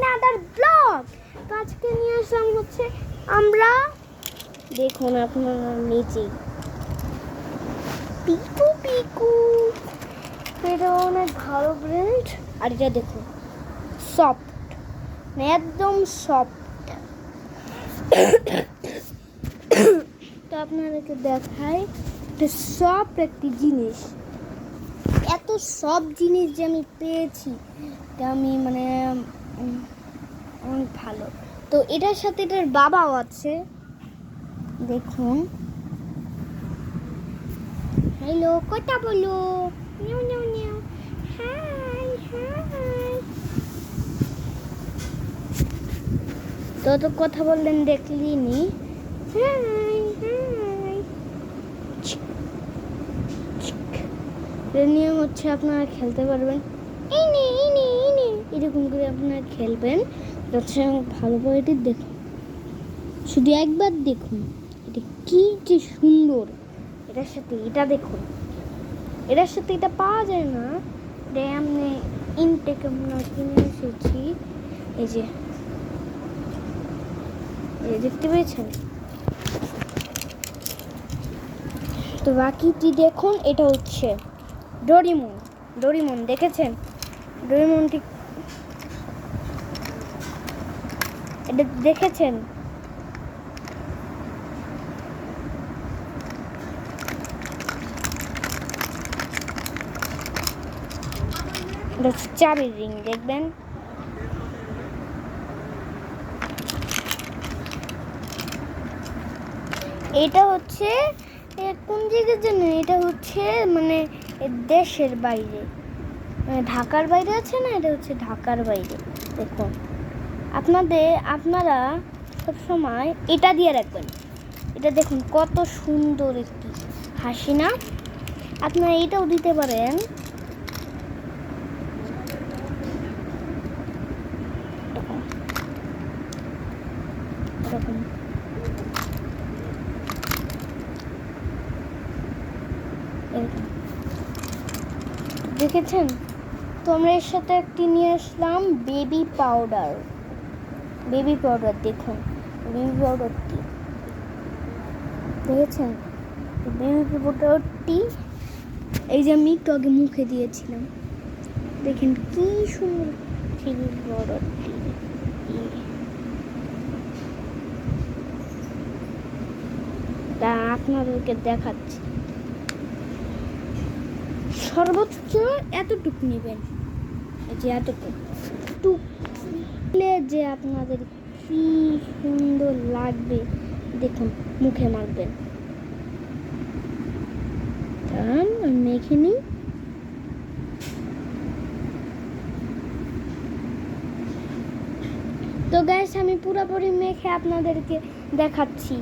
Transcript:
another vlog। তো আজকে নিয়ে আসলাম হচ্ছে আমরা দেখুন আপনারা নিচে পিকু পিকু, এটা অনেক ভালো ব্র্যান্ড। আর এটা দেখুন সফট, একদম সফট। তো আপনাদেরকে দেখাই সফট একটি জিনিস, এত সব জিনিস যে আমি পেয়েছি তা আমি মানে অনেক ভালো। তো এটার সাথে এটার বাবাও আছে, দেখুন। হ্যালো, কথা বলো। New new new, high high. তো কথা বললেন দেখলিনি। High high. নিয়ে হচ্ছে আপনারা খেলতে পারবেন, এরকম করে আপনারা খেলবেন। ভালোভাবে এটি দেখুন, শুধু একবার দেখুন এটা কি যে সুন্দর। এটার সাথে এটা দেখুন, এটার সাথে এটা পাওয়া যায় না। আমি ইনটেক আমরা কিনে এসেছি। এই যে দেখতে পেয়েছেন। তো বাকিটি দেখুন, এটা হচ্ছে ডোরিমন। ডোরিমন দেখেছেন? ডোরিমনটি এটা দেখেছেন? এটা হচ্ছে চাবির রিং, দেখবেন। এটা হচ্ছে কোন জায়গার জন্য, এটা হচ্ছে মানে দেশের বাইরে, ঢাকার বাইরে আছে না, এটা হচ্ছে ঢাকার বাইরে। দেখুন আপনারা সবসময় এটা দিয়ে রাখবেন। এটা দেখুন কত সুন্দর একটি হাসি না? আপনারা এটাও দিতে পারেন। এরকম দেখেছেন? তো আমরা এর সাথে একটি নিয়ে আসলাম বেবি পাউডার। বেবি পাউডার দেখুন, বেবি পাউডারটি দেখেছেন? বেবি পাউডারটি এই যে আমি একটু আগে মুখে দিয়েছিলাম, দেখেন কি সুন্দর বেবি পাউডারটি। তা আপনাদেরকে দেখাচ্ছি, সর্বোচ্চ এতটুকু নেবেন, এই যে এতটুকু যে আপনাদের কি সুন্দর লাগবে দেখুন। মুখে মাখবেন, মেখে নিই। তো গাইস আমি পুরোপুরি মেখে আপনাদেরকে দেখাচ্ছি।